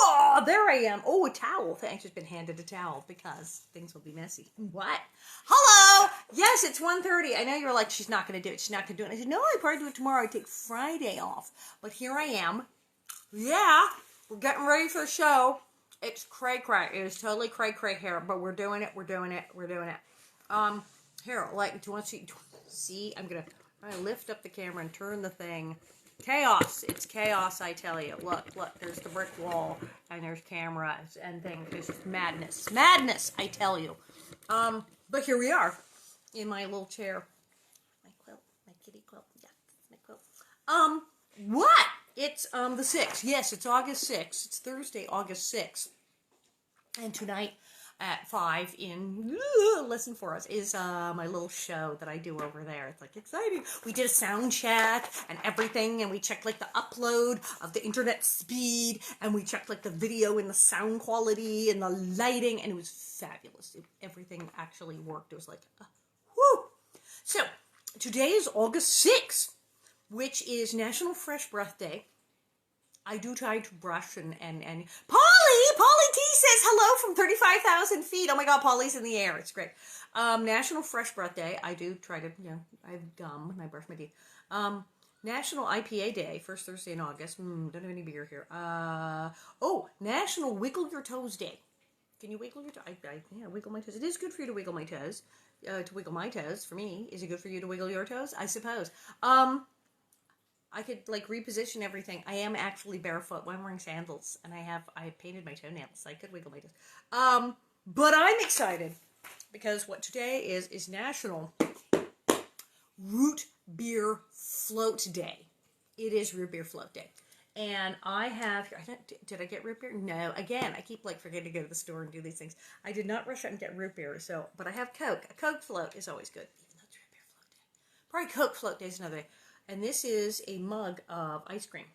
Oh, there I am. Oh, a towel. Thanks, just been handed a towel because things will be messy. What? Hello. Yes, it's 1:30. I know you're like, she's not going to do it. She's not going to do it. I said, no, I'd probably do it tomorrow. I take Friday off. But here I am. Yeah, we're getting ready for the show. It's cray-cray. It is totally cray-cray here, but we're doing it. We're doing it. We're doing it. Here, like, do you want to see? I'm gonna lift up the camera and turn the thing. Chaos. It's chaos, I tell you. Look, there's the brick wall, and there's cameras and things. It's just madness. Madness, I tell you. But here we are, in my little chair. My quilt, my kitty quilt. Yeah, my quilt. What? It's, the 6th. Yes, it's August 6th. It's Thursday, August 6th. And tonight, at 5 in Listen For Us is my little show that I do over there. It's like exciting. We did a sound check and everything, and we checked like the upload of the internet speed, and we checked like the video and the sound quality and the lighting, and it was fabulous. Everything actually worked. It was like, whoo! So, today is August 6th, which is National Fresh Breath Day. I do try to brush and Polly T says hello from 35,000 feet. Oh my God, Polly's in the air. It's great. National Fresh Breath Day. I do try to, I have gum when I brush my teeth. National IPA Day, first Thursday in August. Don't have any beer here. National Wiggle Your Toes Day. Can you wiggle your toes? Yeah, wiggle my toes. It is good for you to wiggle my toes. To wiggle my toes, for me. Is it good for you to wiggle your toes? I suppose. I could, like, reposition everything. I am actually barefoot. I'm wearing sandals, and I painted my toenails, so I could wiggle my toes. But I'm excited, because what today is National Root Beer Float Day. It is Root Beer Float Day. And I have, did I get root beer? No. Again, I keep, like, forgetting to go to the store and do these things. I did not rush out and get root beer, but I have Coke. A Coke float is always good, even though it's Root Beer Float Day. Probably Coke Float Day is another day. And this is a mug of ice cream.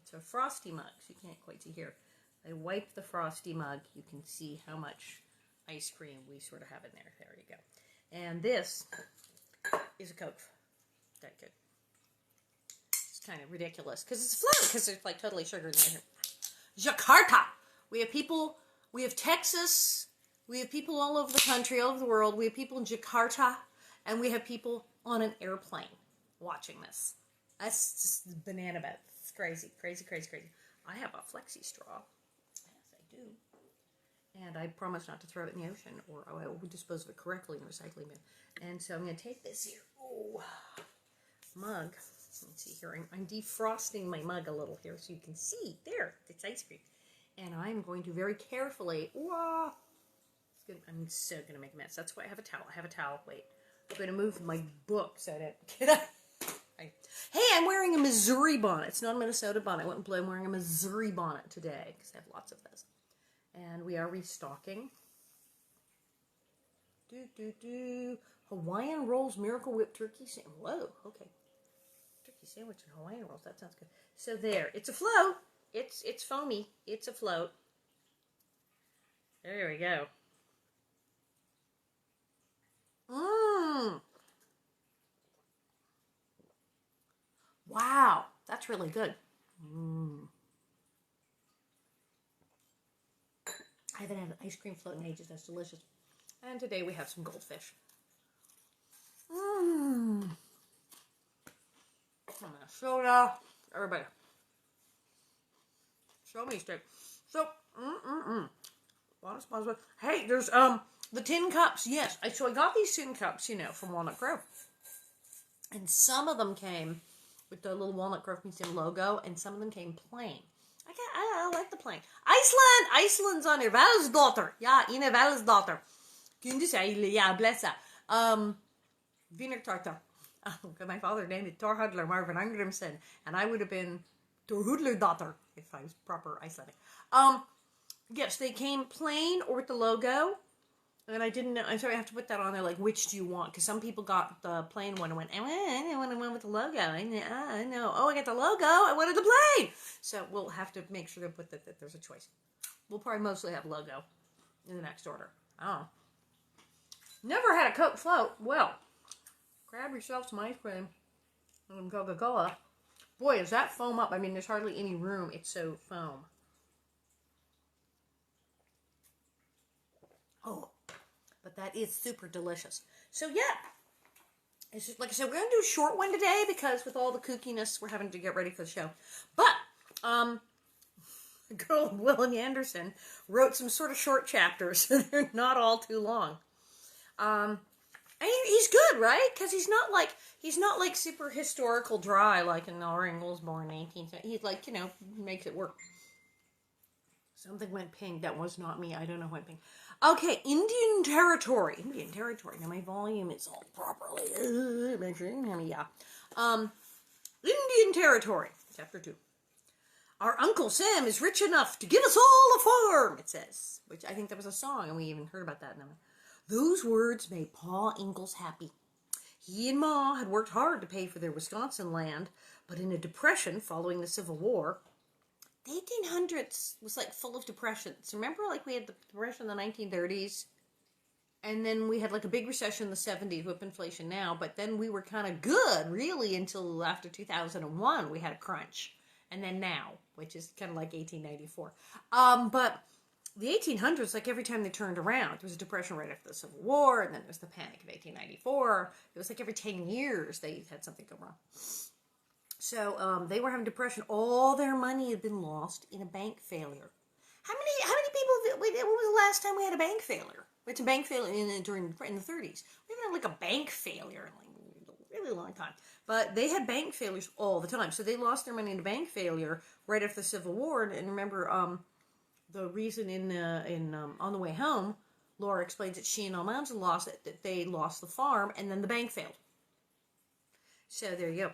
It's a frosty mug, so you can't quite see here. I wipe the frosty mug. You can see how much ice cream we sort of have in there. There you go. And this is a Coke. That good. It's kind of ridiculous because it's float, because there's like totally sugar in there. Jakarta. We have people, we have Texas, we have people all over the country, all over the world. We have people in Jakarta, and we have people on an airplane watching this. That's just banana boat. It's crazy, crazy, crazy, crazy. I have a flexi straw. Yes, I do. And I promise not to throw it in the ocean, or I will dispose of it correctly in the recycling bin. And so I'm going to take this here. Mug. Let's see here. I'm defrosting my mug a little here so you can see. There, it's ice cream. And I'm going to very carefully. I'm so going to make a mess. That's why I have a towel. I have a towel. Wait. I'm going to move my book so I don't get up. Hey, I'm wearing a Missouri bonnet. It's not a Minnesota bonnet. I went blue. I'm wearing a Missouri bonnet today because I have lots of those. And we are restocking. Hawaiian rolls, Miracle Whip turkey sandwich. Whoa, okay. Turkey sandwich and Hawaiian rolls. That sounds good. So there. It's a float. It's foamy. It's a float. There we go. Wow, that's really good. I haven't had an ice cream float in ages. That's delicious. And today we have some goldfish. I'm gonna soda. Everybody, show me straight. So, Hey, there's the tin cups. Yes, so I got these tin cups, from Walnut Grove, and some of them came with the little Walnut Grove Museum logo, and some of them came plain. I like the plain. Iceland's on her. Valsdottir. Ja, Ine Valsdottir. Kunde säga, ja, blessa. Wienertorta. My father named it Thorhudler Marvin Arngrimson, and I would have been Thorhudlerdottir if I was proper Icelandic. Yes, they came plain or with the logo. And I didn't know. I'm sorry, I have to put that on there. Like, which do you want? Because some people got the plain one and went, I want the one with the logo. I know. Oh, I got the logo. I wanted the plain. So we'll have to make sure to put that there's a choice. We'll probably mostly have logo in the next order. Oh. Never had a Coke float. Well, grab yourself some ice cream and Coca-Cola. Boy, is that foam up. I mean, there's hardly any room. It's so foam. Oh, but that is super delicious. So yeah, it's just, like I said, we're gonna do a short one today because with all the kookiness, we're having to get ready for the show. But girl William Anderson wrote some sort of short chapters, so they're not all too long. And he's good, right? Because he's not like super historical dry like in Ingalls born 18th. He's like, makes it work. Something went pink. That was not me. I don't know what pink. Okay, Indian Territory. Indian Territory. Now my volume is all properly measuring. Yeah. Indian Territory. Chapter 2. Our Uncle Sam is rich enough to give us all a farm, it says. Which I think that was a song, and we even heard about that in the Those words made Pa Ingalls happy. He and Ma had worked hard to pay for their Wisconsin land, but in a depression following the Civil War, the 1800s was like full of depressions. Remember, like we had the depression in the 1930s, and then we had like a big recession in the 70s with inflation now, but then we were kind of good, really, until after 2001, we had a crunch. And then now, which is kind of like 1894. But the 1800s, like every time they turned around, there was a depression right after the Civil War, and then there was the Panic of 1894. It was like every 10 years they had something go wrong. So they were having depression. All their money had been lost in a bank failure. How many people? When was the last time we had a bank failure? We had a bank failure in the 30s. We haven't had like a bank failure in like a really long time. But they had bank failures all the time. So they lost their money in a bank failure right after the Civil War. And remember, the reason in On the Way Home, Laura explains that she and Alonzo lost it, that they lost the farm, and then the bank failed. So there you go.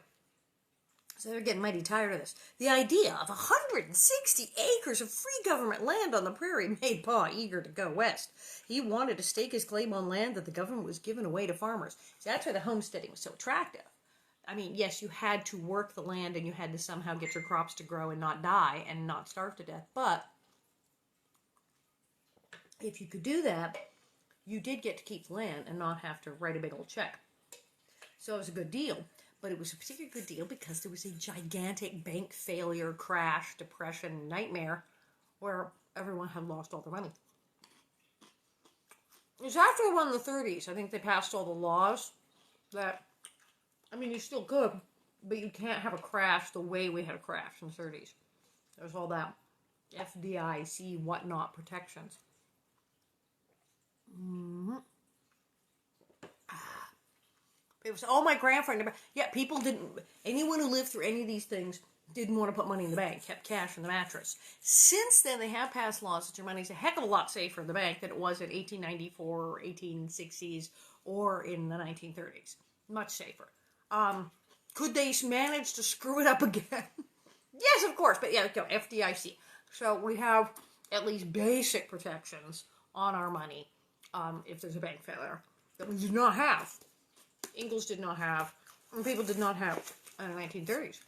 So they're getting mighty tired of this. The idea of 160 acres of free government land on the prairie made Pa eager to go west. He wanted to stake his claim on land that the government was giving away to farmers. So that's why the homesteading was so attractive. I mean, yes, you had to work the land and you had to somehow get your crops to grow and not die and not starve to death. But if you could do that, you did get to keep the land and not have to write a big old check. So it was a good deal. But it was a particularly good deal because there was a gigantic bank failure, crash, depression, nightmare where everyone had lost all their money. It was after they won in the 30s. I think they passed all the laws that, I mean, you still could, but you can't have a crash the way we had a crash in the 30s. There's all that FDIC whatnot protections. Mm-hmm. It was, my grandfather, yeah, people didn't, anyone who lived through any of these things didn't want to put money in the bank, kept cash in the mattress. Since then, they have passed laws that your money's a heck of a lot safer in the bank than it was in 1894 or 1860s or in the 1930s. Much safer. Could they manage to screw it up again? Yes, of course, but yeah, FDIC. So we have at least basic protections on our money if there's a bank failure that we do not have. Ingalls did not have, and people did not have in the 1930s.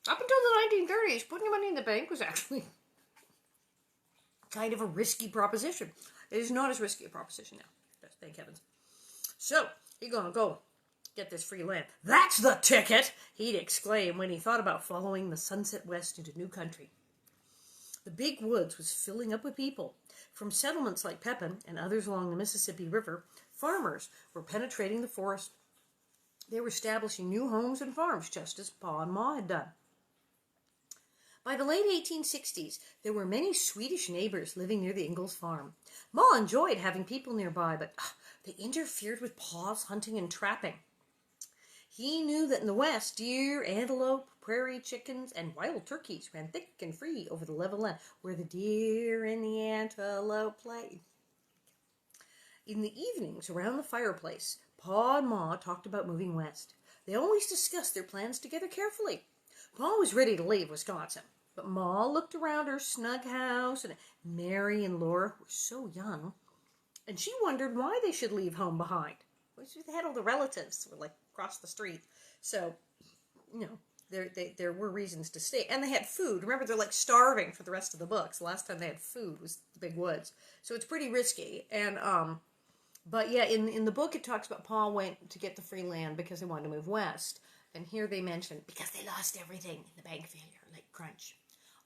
Up until the 1930s, putting your money in the bank was actually kind of a risky proposition. It is not as risky a proposition now. Thank heavens. So, you're going to go get this free land. That's the ticket, he'd exclaim when he thought about following the sunset west into new country. The big woods was filling up with people. From settlements like Pepin and others along the Mississippi River, farmers were penetrating the forest. They were establishing new homes and farms, just as Pa and Ma had done. By the late 1860s, there were many Swedish neighbors living near the Ingalls farm. Ma enjoyed having people nearby, but they interfered with Pa's hunting and trapping. He knew that in the west, deer, antelope, prairie chickens, and wild turkeys ran thick and free over the level land, where the deer and the antelope played. In the evenings, around the fireplace, Pa and Ma talked about moving west. They always discussed their plans together carefully. Pa was ready to leave Wisconsin, but Ma looked around her snug house, and Mary and Laura were so young, and she wondered why they should leave home behind. They had all the relatives were like across the street, so there were reasons to stay, and they had food. Remember, they're like starving for the rest of the books. The last time they had food was the big woods, so it's pretty risky. And but yeah, in the book it talks about Pa went to get the free land because they wanted to move west. And here they mention because they lost everything in the bank failure, like crunch.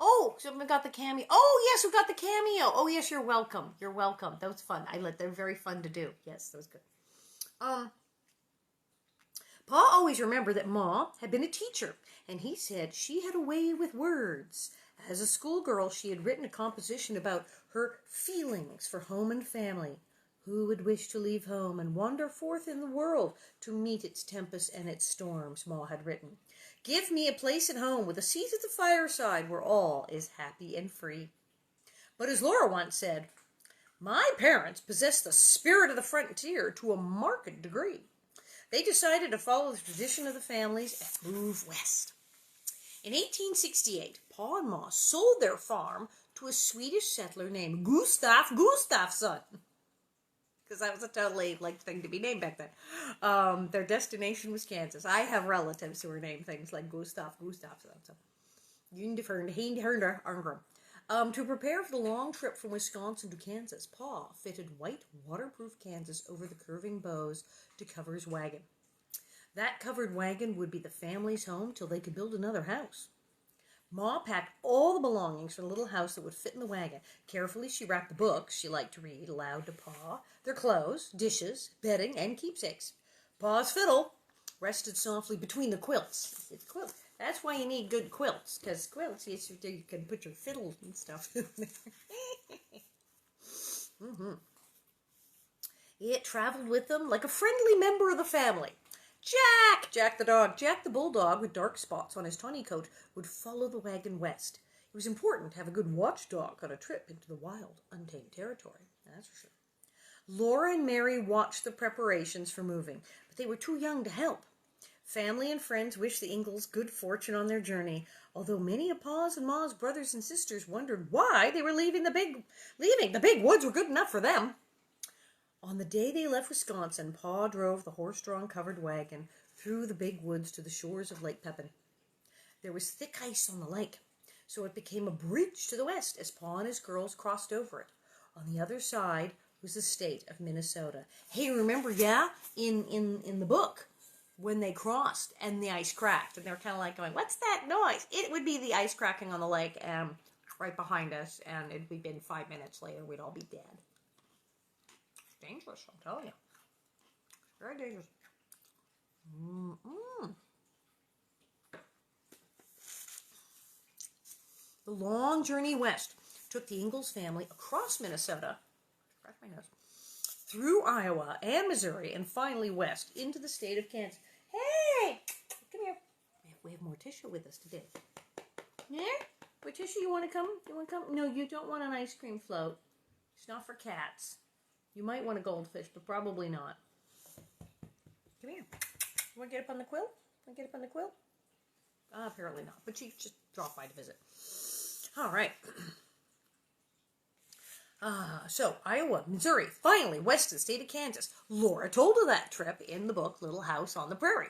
Oh, someone got the cameo. Oh, yes, we got the cameo. Oh, yes, you're welcome. You're welcome. That was fun. They're very fun to do. Yes, that was good. Pa always remembered that Ma had been a teacher, and he said she had a way with words. As a schoolgirl, she had written a composition about her feelings for home and family. Who would wish to leave home and wander forth in the world to meet its tempests and its storms, Ma had written. Give me a place at home with a seat at the fireside where all is happy and free. But as Laura once said, my parents possessed the spirit of the frontier to a marked degree. They decided to follow the tradition of the families and move west. In 1868, Pa and Ma sold their farm to a Swedish settler named Gustav Gustafsson. Because that was a totally thing to be named back then. Their destination was Kansas. I have relatives who were named things like Gustav Gustafsson. So he heard Arngrim. To prepare for the long trip from Wisconsin to Kansas, Pa fitted white waterproof canvas over the curving bows to cover his wagon. That covered wagon would be the family's home till they could build another house. Ma packed all the belongings for the little house that would fit in the wagon. Carefully, she wrapped the books she liked to read aloud to Pa, their clothes, dishes, bedding, and keepsakes. Pa's fiddle rested softly between the quilts. It's quilts. That's why you need good quilts, because quilts, you can put your fiddle and stuff in there. It traveled with them like a friendly member of the family. Jack the dog, Jack the bulldog with dark spots on his tawny coat, would follow the wagon west. It was important to have a good watchdog on a trip into the wild, untamed territory, that's for sure. Laura and Mary watched the preparations for moving, but they were too young to help. Family and friends wished the Ingalls good fortune on their journey, although many of Pa's and Ma's brothers and sisters wondered why they were leaving. The big woods were good enough for them. On the day they left Wisconsin, Pa drove the horse-drawn covered wagon through the big woods to the shores of Lake Pepin. There was thick ice on the lake, so it became a bridge to the west as Pa and his girls crossed over it. On the other side was the state of Minnesota. Hey, remember, in the book, when they crossed and the ice cracked, and they were kind of like going, what's that noise? It would be the ice cracking on the lake right behind us, and it'd be been 5 minutes later, we'd all be dead. It's dangerous, I'm telling you. It's very dangerous. The long journey west took the Ingalls family across Minnesota, through Iowa and Missouri, and finally west into the state of Kansas. Hey, come here. We have more tissue with us today. Yeah? More tissue, you want to come? You want to come? No, you don't want an ice cream float. It's not for cats. You might want a goldfish, but probably not. Come here. You want to get up on the quilt? Want to get up on the quilt? Apparently not, but she just dropped by to visit. All right. So, Iowa, Missouri, finally west of the state of Kansas. Laura told of that trip in the book Little House on the Prairie.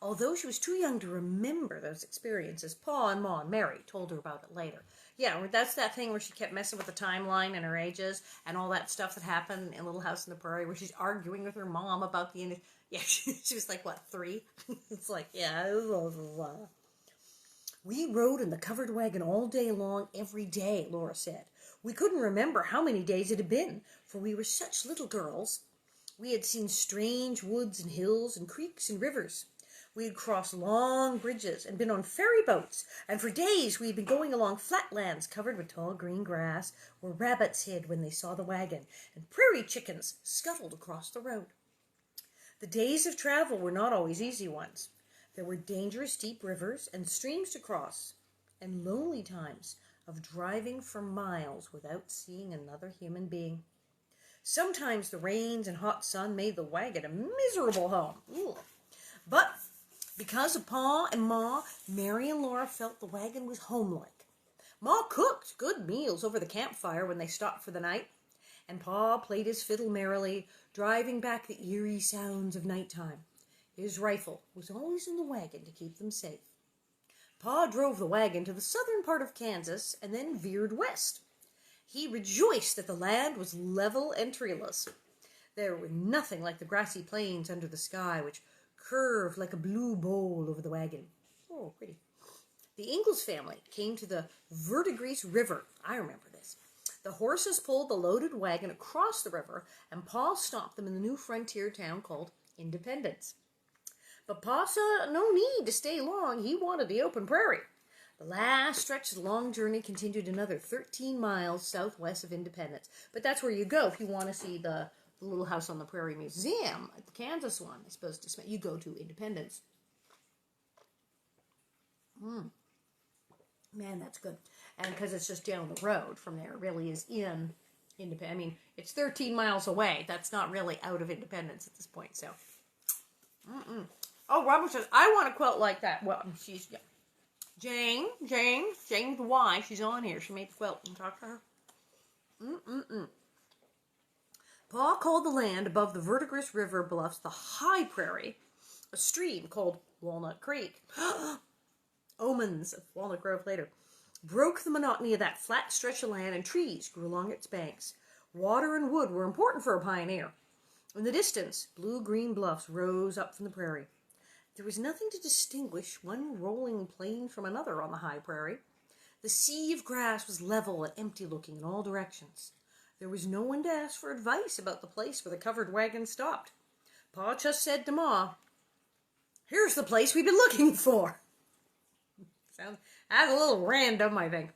Although she was too young to remember those experiences, Pa and Ma and Mary told her about it later. Yeah, that's that thing where she kept messing with the timeline and her ages and all that stuff that happened in Little House on the Prairie, where she's arguing with her mom about the... Yeah, she was like, what, 3? It's like, yeah. We rode in the covered wagon all day long, every day, Laura said. We couldn't remember how many days it had been, for we were such little girls. We had seen strange woods and hills and creeks and rivers. We had crossed long bridges and been on ferry boats, and for days we had been going along flatlands covered with tall green grass, where rabbits hid when they saw the wagon, and prairie chickens scuttled across the road. The days of travel were not always easy ones. There were dangerous deep rivers and streams to cross, and lonely times of driving for miles without seeing another human being. Sometimes the rains and hot sun made the wagon a miserable home. Ugh. But because of Pa and Ma, Mary and Laura felt the wagon was homelike. Ma cooked good meals over the campfire when they stopped for the night, and Pa played his fiddle merrily, driving back the eerie sounds of nighttime. His rifle was always in the wagon to keep them safe. Pa drove the wagon to the southern part of Kansas and then veered west. He rejoiced that the land was level and treeless. There were nothing like the grassy plains under the sky, which curved like a blue bowl over the wagon. Oh, pretty. The Ingalls family came to the Verdigris River. I remember this. The horses pulled the loaded wagon across the river, and Pa stopped them in the new frontier town called Independence. But Pa saw no need to stay long. He wanted the open prairie. The last stretch of the long journey continued another 13 miles southwest of Independence. But that's where you go if you want to see the Little House on the Prairie Museum, the Kansas one. It's supposed to you go to Independence. Man, that's good. And because it's just down the road from there, it really is in Independence. I mean, it's 13 miles away. That's not really out of Independence at this point. So, Oh, Robert says, I want a quilt like that. Well, she's... Yeah. Jane with Y, she's on here. She made the quilt. And talk to her. Pa called the land above the Verdigris River bluffs the High Prairie, a stream called Walnut Creek. Omens of Walnut Grove later. Broke the monotony of that flat stretch of land, and trees grew along its banks. Water and wood were important for a pioneer. In the distance, blue-green bluffs rose up from the prairie. There was nothing to distinguish one rolling plain from another on the high prairie. The sea of grass was level and empty-looking in all directions. There was no one to ask for advice about the place where the covered wagon stopped. Pa just said to Ma, "Here's the place we've been looking for." That's a little random, I think.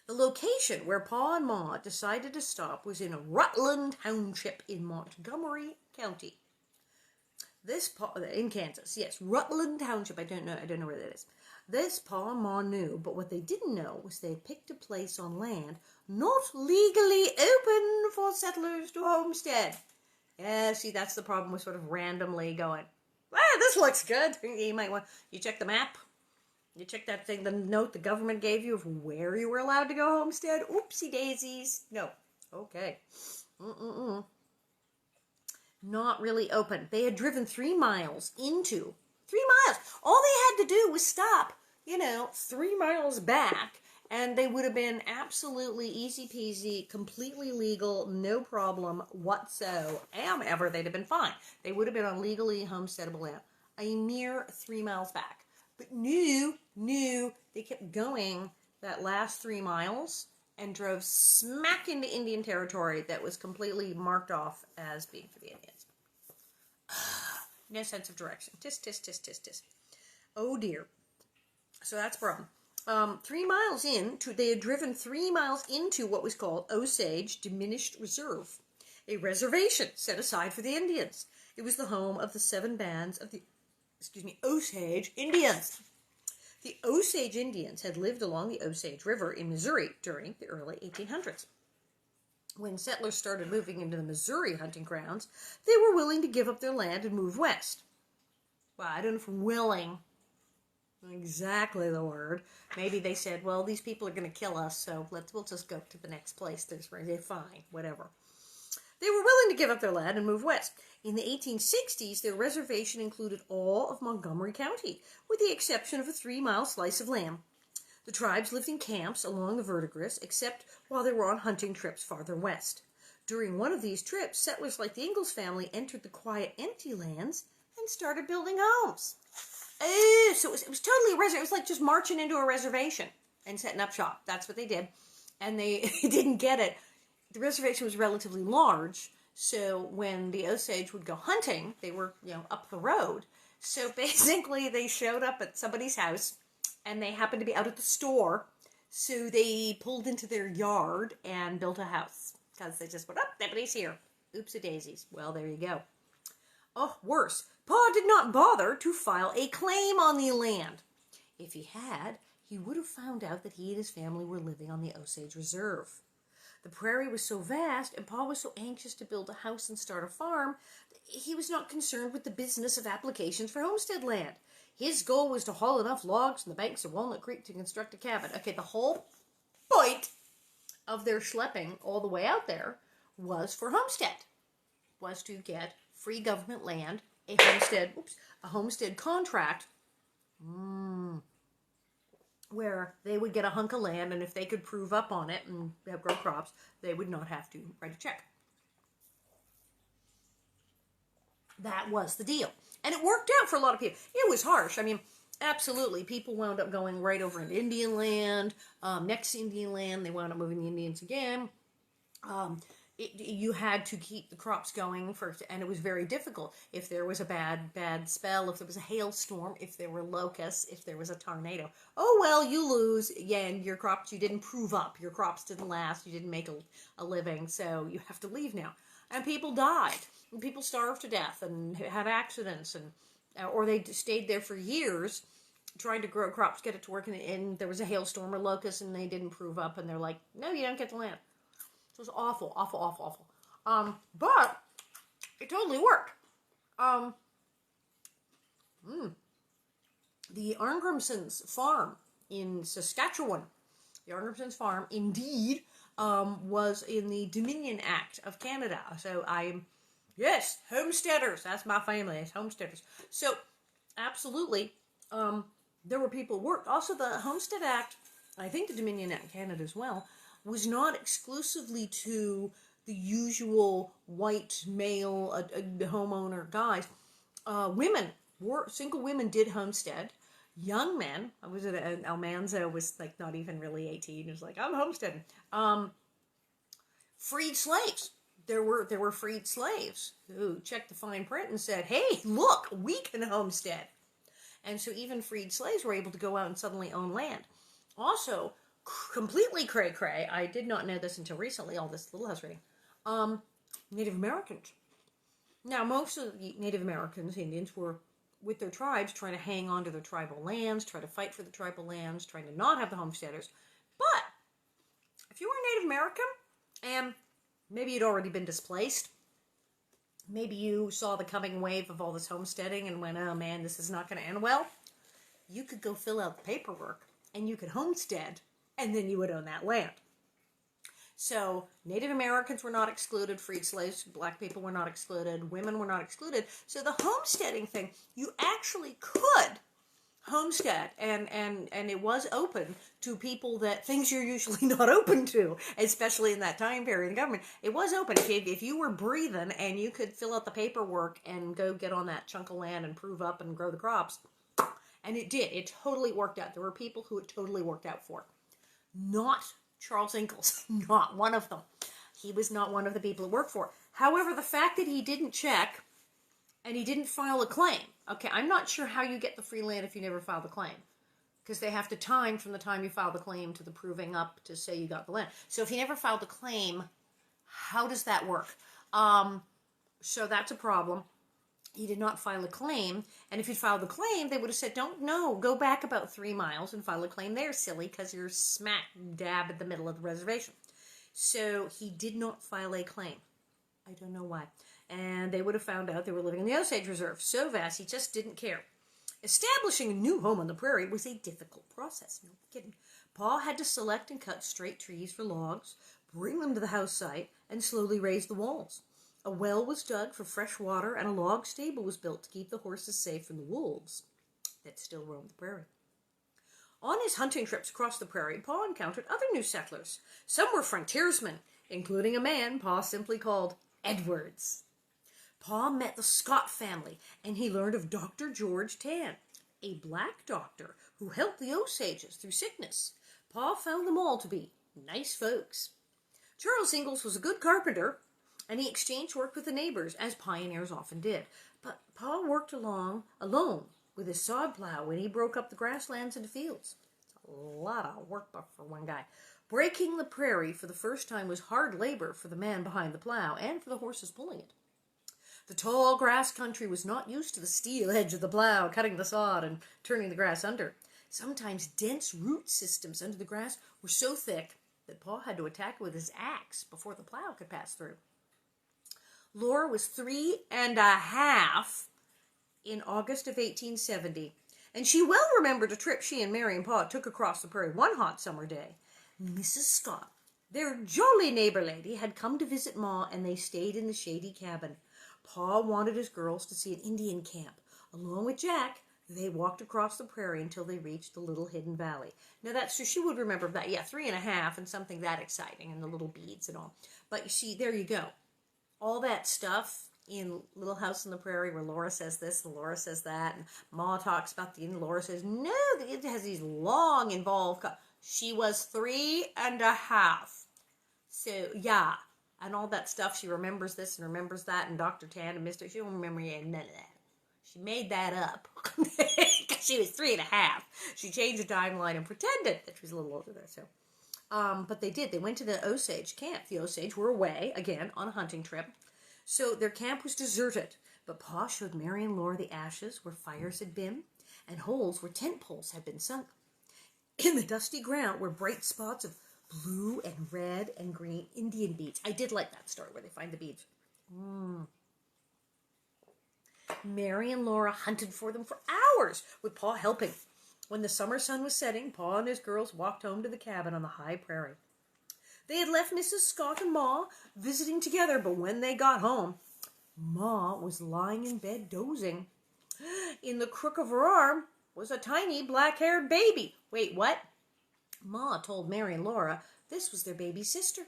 The location where Pa and Ma decided to stop was in Rutland Township in Montgomery County. In Kansas, yes, Rutland Township. I don't know where that is. This Pa and Ma knew, but what they didn't know was they had picked a place on land not legally open for settlers to homestead. Yeah, see, that's the problem with sort of randomly going, this looks good. You might want, you check the map. You check that thing, the note the government gave you of where you were allowed to go homestead. Oopsie daisies. No. Okay. Not really open. They had driven 3 miles. All they had to do was stop, 3 miles back, and they would have been absolutely easy peasy, completely legal, no problem whatsoever. They'd have been fine. They would have been on legally homesteadable land. A mere 3 miles back. But they kept going that last 3 miles and drove smack into Indian territory that was completely marked off as being for the Indians. No sense of direction. Tis. Oh dear. So that's the problem. 3 miles they had driven 3 miles into what was called Osage Diminished Reserve, a reservation set aside for the Indians. It was the home of the 7 bands of the Osage Indians. The Osage Indians had lived along the Osage River in Missouri during the early 1800s. When settlers started moving into the Missouri hunting grounds, they were willing to give up their land and move west. Well, I don't know if willing, exactly the word. Maybe they said, well, these people are going to kill us, so we'll just go to the next place. They're fine, whatever. They were willing to give up their land and move west. In the 1860s, their reservation included all of Montgomery County, with the exception of a 3-mile slice of land. The tribes lived in camps along the Verdigris, except while they were on hunting trips farther west. During one of these trips, settlers like the Ingalls family entered the quiet, empty lands and started building homes. So it was totally a reservation. It was like just marching into a reservation and setting up shop. That's what they did. And they didn't get it. The reservation was relatively large, so when the Osage would go hunting, they were, up the road. So basically, they showed up at somebody's house, and they happened to be out at the store, so they pulled into their yard and built a house, because they just went, everybody's here. Oopsie daisies. Well, there you go. Oh, worse. Pa did not bother to file a claim on the land. If he had, he would have found out that he and his family were living on the Osage Reserve. The prairie was so vast, and Pa was so anxious to build a house and start a farm, he was not concerned with the business of applications for homestead land. His goal was to haul enough logs from the banks of Walnut Creek to construct a cabin. Okay, the whole point of their schlepping all the way out there was for homestead, was to get free government land, a homestead contract, where they would get a hunk of land, and if they could prove up on it and grow crops, they would not have to write a check. That was the deal. And it worked out for a lot of people. It was harsh. I mean, Absolutely. People wound up going right over into Indian land. Next Indian land, they wound up moving the Indians again. You had to keep the crops going first, and it was very difficult. If there was a bad spell, if there was a hailstorm, if there were locusts, if there was a tornado, oh well, you lose. Yeah, and your crops, you didn't prove up. Your crops didn't last. You didn't make a living, so you have to leave now. And people died. And people starved to death and had accidents, and or they stayed there for years trying to grow crops, get it to work, and there was a hailstorm or locust, and they didn't prove up, and they're like, no, you don't get the land. So it was awful, awful, awful, awful. But it totally worked. The Arngrimson's farm in Saskatchewan, the Arngrimson's farm, indeed, was in the Dominion Act of Canada. So yes, homesteaders. That's my family. It's homesteaders. So, absolutely, there were people who worked. Also, the Homestead Act, I think the Dominion Act of Canada as well, was not exclusively to the usual white male homeowner guys. Single women did homestead. Young men, I was at Almanza, was like not even really 18. He was like, I'm homesteading. Freed slaves. There were freed slaves who checked the fine print and said, hey, look, we can homestead. And so even freed slaves were able to go out and suddenly own land. Also, completely cray-cray, I did not know this until recently, all this Little House reading, Native Americans. Now, most of the Native Americans, Indians, were with their tribes trying to hang on to their tribal lands, try to fight for the tribal lands, trying to not have the homesteaders. But if you were a Native American, and maybe you'd already been displaced, maybe you saw the coming wave of all this homesteading and went, oh man, this is not going to end well, you could go fill out the paperwork, and you could homestead, and then you would own that land. So Native Americans were not excluded, freed slaves, black people were not excluded, women were not excluded. So the homesteading thing, you actually could homestead, and it was open to people that things you're usually not open to, especially in that time period in government. It was open. If you were breathing and you could fill out the paperwork and go get on that chunk of land and prove up and grow the crops, and it did. It totally worked out. There were people who it totally worked out for. Not Charles Ingalls. Not one of them. He was not one of the people it worked for. However, the fact that he didn't check and he didn't file a claim. Okay, I'm not sure how you get the free land if you never file the claim. Because they have to time from the time you file the claim to the proving up to say you got the land. So if he never filed a claim, how does that work? So that's a problem. He did not file a claim, and if he'd filed the claim, they would have said, go back about 3 miles and file a claim there, silly, because you're smack dab in the middle of the reservation. So he did not file a claim. I don't know why. And they would have found out they were living in the Osage Reserve. So vast, he just didn't care. Establishing a new home on the prairie was a difficult process. No kidding. Pa had to select and cut straight trees for logs, bring them to the house site, and slowly raise the walls. A well was dug for fresh water, and a log stable was built to keep the horses safe from the wolves that still roamed the prairie. On his hunting trips across the prairie, Pa encountered other new settlers. Some were frontiersmen, including a man Pa simply called Edwards. Pa met the Scott family, and he learned of Dr. George Tan, a black doctor who helped the Osages through sickness. Pa found them all to be nice folks. Charles Ingalls was a good carpenter, and he exchanged work with the neighbors, as pioneers often did. But Pa worked alone with his sod plow when he broke up the grasslands into fields. It's a lot of work for one guy. Breaking the prairie for the first time was hard labor for the man behind the plow and for the horses pulling it. The tall grass country was not used to the steel edge of the plow, cutting the sod and turning the grass under. Sometimes dense root systems under the grass were so thick that Pa had to attack it with his axe before the plow could pass through. Laura was 3 1/2 in August of 1870, and she well remembered a trip she and Mary and Pa took across the prairie one hot summer day. Mrs. Scott, their jolly neighbor lady, had come to visit Ma, and they stayed in the shady cabin. Pa wanted his girls to see an Indian camp. Along with Jack, they walked across the prairie until they reached the little hidden valley. Now that's true. She would remember that. Yeah, 3 1/2 and something that exciting, and the little beads and all. But you see, there you go. All that stuff in Little House on the Prairie where Laura says this and Laura says that, and Ma talks about the Indian. Laura says, no, the Indian has these long involved. She was 3.5. So, yeah. And all that stuff. She remembers this and remembers that. And Dr. Tan and Mr. She don't remember none of that. She made that up. Because she was 3.5. She changed the timeline and pretended that she was a little older there. So, but they did. They went to the Osage camp. The Osage were away, again, on a hunting trip. So their camp was deserted. But Pa showed Mary and Laura the ashes where fires had been and holes where tent poles had been sunk. In the dusty ground were bright spots of blue and red and green Indian beads. I did like that story where they find the beads. Mary and Laura hunted for them for hours, with Pa helping. When the summer sun was setting, Pa and his girls walked home to the cabin on the high prairie. They had left Mrs. Scott and Ma visiting together, but when they got home, Ma was lying in bed dozing. In the crook of her arm was a tiny black-haired baby. Wait, what? Ma told Mary and Laura this was their baby sister.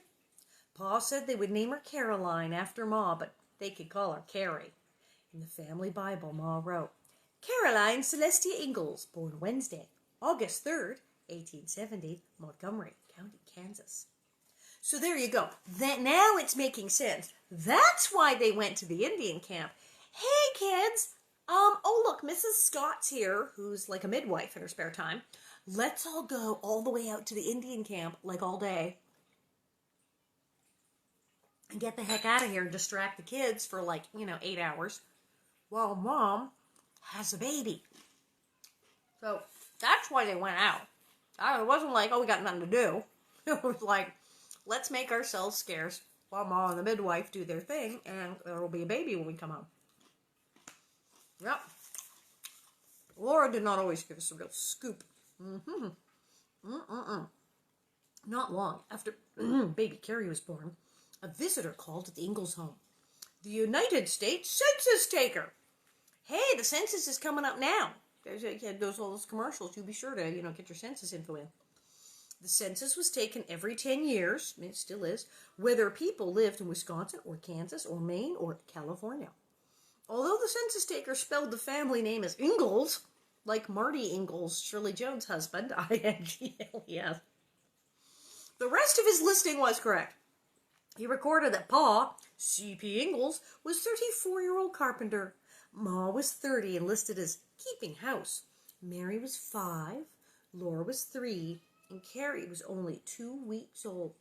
Pa said they would name her Caroline after Ma, but they could call her Carrie. In the family Bible, Ma wrote, Caroline Celestia Ingalls, born Wednesday, August 3rd, 1870, Montgomery County, Kansas. So there you go. Now it's making sense. That's why they went to the Indian camp. Hey, kids. Oh, look, Mrs. Scott's here, who's like a midwife in her spare time. Let's all go all the way out to the Indian camp, like all day, and get the heck out of here and distract the kids for 8 hours while Mom has a baby. So that's why they went out. It wasn't like, oh, we got nothing to do. It was like, let's make ourselves scarce while Mom and the midwife do their thing, and there will be a baby when we come home. Yep. Laura did not always give us a real scoop. Not long after baby Carrie was born, a visitor called at the Ingalls home. The United States census taker. Hey, the census is coming up now. There's all those commercials. You be sure to, get your census info in. The census was taken every 10 years, it still is, whether people lived in Wisconsin or Kansas or Maine or California. Although the census taker spelled the family name as Ingalls, like Marty Ingalls, Shirley Jones' husband, Ingles, the rest of his listing was correct. He recorded that Pa, C.P. Ingalls, was 34-year-old carpenter. Ma was 30 and listed as keeping house. Mary was 5, Laura was 3, and Carrie was only 2 weeks old.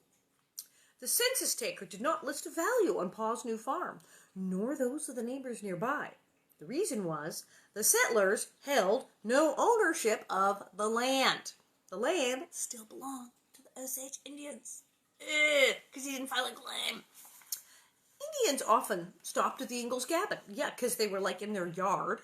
The census taker did not list a value on Pa's new farm, nor those of the neighbors nearby. The reason was the settlers held no ownership of the land. The land still belonged to the Osage Indians. Because he didn't file a claim. Indians often stopped at the Ingalls cabin. Yeah, because they were in their yard.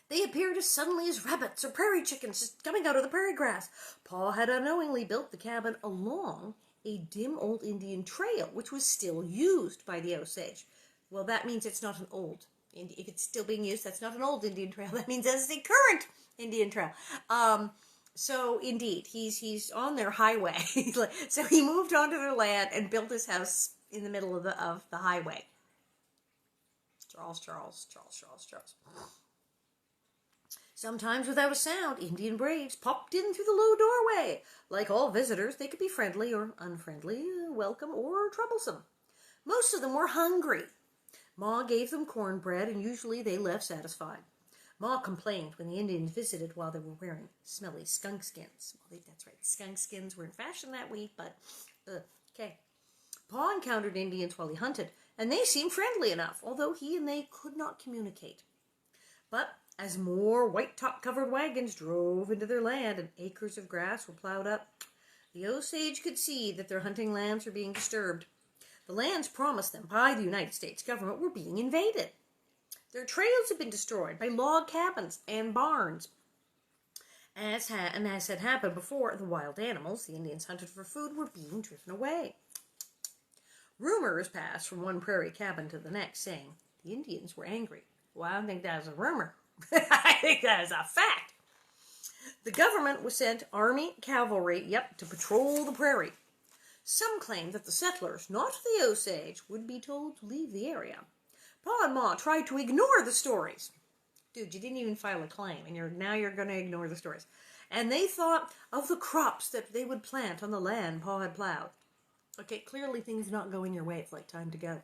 They appeared as suddenly as rabbits or prairie chickens just coming out of the prairie grass. Pa had unknowingly built the cabin along a dim old Indian trail, which was still used by the Osage. Well, that means it's not an old. If it's still being used, that's not an old Indian trail. That means that's the current Indian trail. So indeed, he's on their highway. So he moved onto their land and built his house in the middle of the highway. Charles. Sometimes without a sound, Indian braves popped in through the low doorway. Like all visitors, they could be friendly or unfriendly, welcome or troublesome. Most of them were hungry. Ma gave them cornbread, and usually they left satisfied. Ma complained when the Indians visited while they were wearing smelly skunk skins. Well, that's right, skunk skins were in fashion that week, but, okay. Pa encountered Indians while he hunted, and they seemed friendly enough, although he and they could not communicate. But as more white-top-covered wagons drove into their land and acres of grass were plowed up, the Osage could see that their hunting lands were being disturbed. The lands promised them by the United States government were being invaded. Their trails had been destroyed by log cabins and barns. As had happened before, the wild animals the Indians hunted for food were being driven away. Rumors passed from one prairie cabin to the next, saying the Indians were angry. Well, I don't think that was a rumor. I think that is a fact. The government was sent army cavalry, to patrol the prairie. Some claimed that the settlers, not the Osage, would be told to leave the area. Pa and Ma tried to ignore the stories. Dude, you didn't even file a claim, and now you're going to ignore the stories. And they thought of the crops that they would plant on the land Pa had plowed. Okay, clearly things are not going your way. It's like time to go.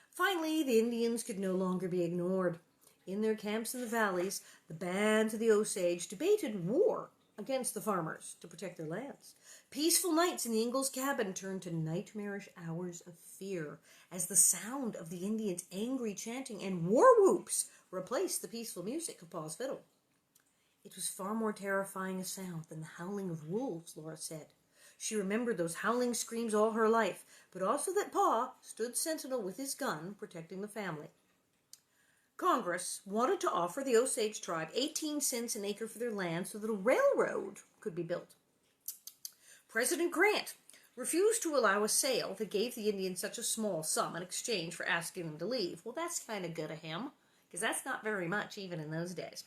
Finally, the Indians could no longer be ignored. In their camps in the valleys, the bands of the Osage debated war against the farmers to protect their lands. Peaceful nights in the Ingalls cabin turned to nightmarish hours of fear as the sound of the Indians' angry chanting and war whoops replaced the peaceful music of Pa's fiddle. It was far more terrifying a sound than the howling of wolves, Laura said. She remembered those howling screams all her life, but also that Pa stood sentinel with his gun, protecting the family. Congress wanted to offer the Osage tribe 18 cents an acre for their land so that a railroad could be built. President Grant refused to allow a sale that gave the Indians such a small sum in exchange for asking them to leave. Well, that's kind of good of him, because that's not very much even in those days.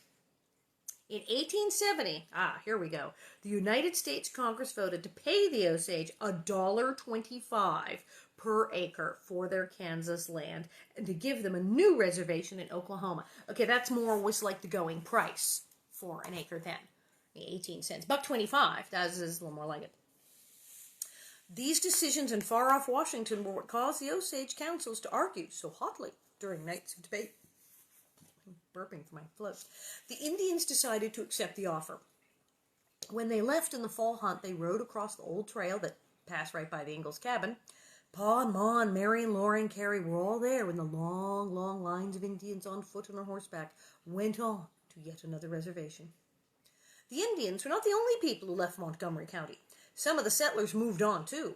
In 1870, here we go, the United States Congress voted to pay the Osage $1.25 per acre for their Kansas land and to give them a new reservation in Oklahoma. Okay, that's was like the going price for an acre then. 18 cents. $1.25, that is a little more like it. These decisions in far-off Washington were what caused the Osage councils to argue so hotly during nights of debate. I'm burping for my throat. The Indians decided to accept the offer. When they left in the fall hunt, they rode across the old trail that passed right by the Ingalls cabin. Pa and Ma and Mary and Laura and Carrie were all there when the long, long lines of Indians on foot and on horseback went on to yet another reservation. The Indians were not the only people who left Montgomery County. Some of the settlers moved on, too.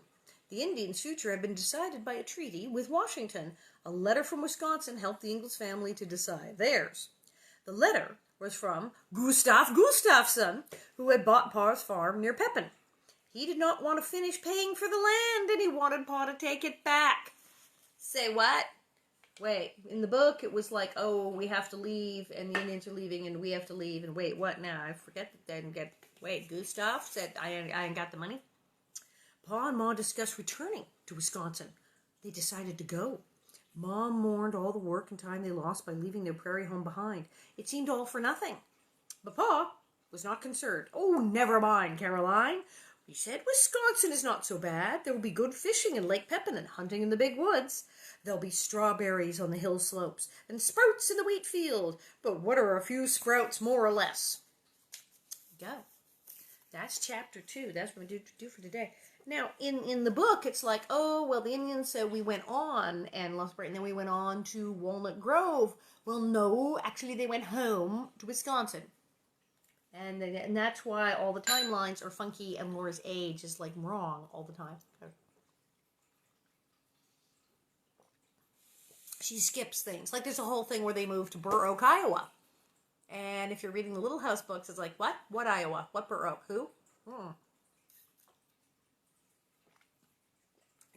The Indians' future had been decided by a treaty with Washington. A letter from Wisconsin helped the Ingalls family to decide theirs. The letter was from Gustav Gustafson, who had bought Pa's farm near Pepin. He did not want to finish paying for the land, and he wanted Pa to take it back. Say what? Wait, in the book it was like, oh, we have to leave, and the Indians are leaving, and we have to leave, and wait, what now? I forget that they didn't get... Wait, Gustav said, I ain't got the money? Pa and Ma discussed returning to Wisconsin. They decided to go. Mom mourned all the work and time they lost by leaving their prairie home behind. It seemed all for nothing. But Pa was not concerned. Oh, never mind, Caroline. He said, Wisconsin is not so bad. There will be good fishing in Lake Pepin and hunting in the big woods. There'll be strawberries on the hill slopes and sprouts in the wheat field. But what are a few sprouts more or less? Go. That's chapter 2. That's what we do for today. Now, in the book, it's like, oh, well, the Indians said we went on and lost Britain, and then we went on to Walnut Grove. Well, no, actually they went home to Wisconsin. And that's why all the timelines are funky and Laura's age is, like, wrong all the time. She skips things. Like, there's a whole thing where they moved to Burr Oak, Iowa. And if you're reading the Little House books, it's like, what? What Iowa? What Burr Oak? Who?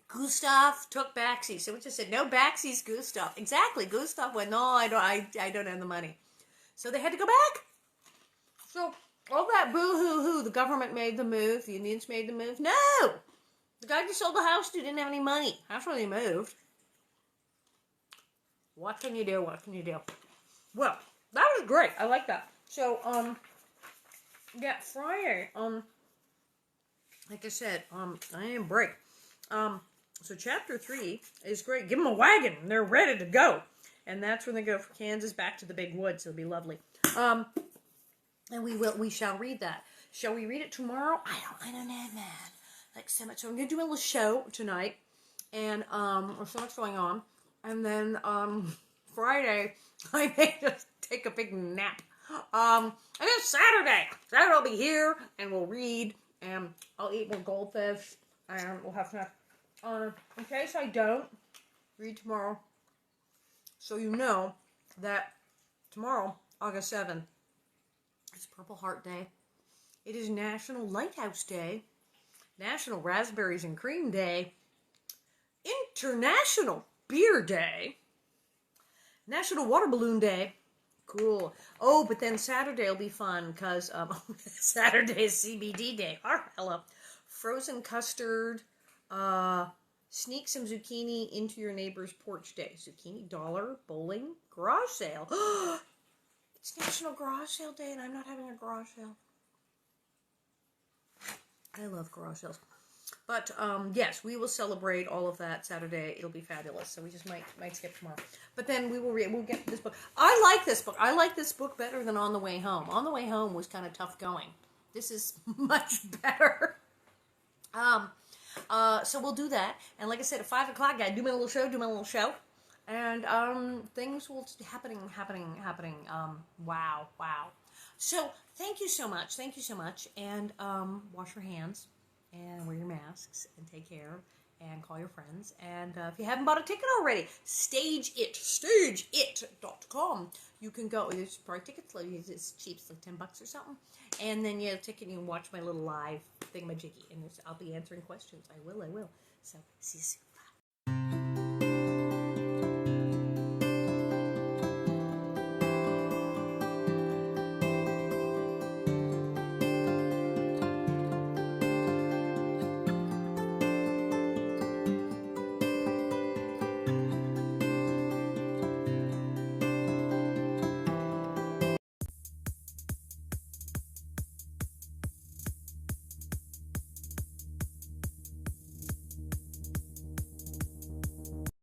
Gustav took backsies. So we just said, no backsies, Gustav. Exactly. Gustav went, no, I don't have the money. So they had to go back. So all that boo-hoo-hoo, the government made the move, the Indians made the move. No! The guy just sold the house to didn't have any money. That's why they moved. What can you do? What can you do? Well, that was great. I like that. So, yeah, Friday, like I said, I am break. So chapter 3 is great. Give them a wagon. They're ready to go. And that's when they go from Kansas back to the big woods. It'll be lovely. And we shall read that. Shall we read it tomorrow? I don't know, man. Like so much. So I'm going to do a little show tonight. And, there's so much going on. And then, Friday, I may just take a big nap. And then Saturday I'll be here, and we'll read, and I'll eat more goldfish, and we'll have snack. In case I don't read tomorrow, so you know that tomorrow, August 7th, it's Purple Heart Day. It is National Lighthouse Day, National Raspberries and Cream Day, International Beer Day, National Water Balloon Day. Cool. Oh, but then Saturday will be fun because Saturday is CBD Day. Hello. Frozen custard, Sneak some zucchini into your neighbor's porch day. Zucchini, dollar, bowling, garage sale. It's National Garage Sale Day, and I'm not having a garage sale. I love garage sales. But, yes, we will celebrate all of that Saturday. It'll be fabulous. So we just might skip tomorrow. But then we'll get this book. I like this book. I like this book better than On the Way Home. On the Way Home was kind of tough going. This is much better. So we'll do that. And like I said, at 5 o'clock, I do my little show. And, things will happening. Wow. So, thank you so much. And, wash your hands. And wear your masks. And take care. And call your friends. And, if you haven't bought a ticket already, stageit.com. You can go. There's probably tickets. It's cheap. It's like $10 or something. And then you have a ticket and you can watch my little live thingamajiggy. And I'll be answering questions. I will. So, see you soon.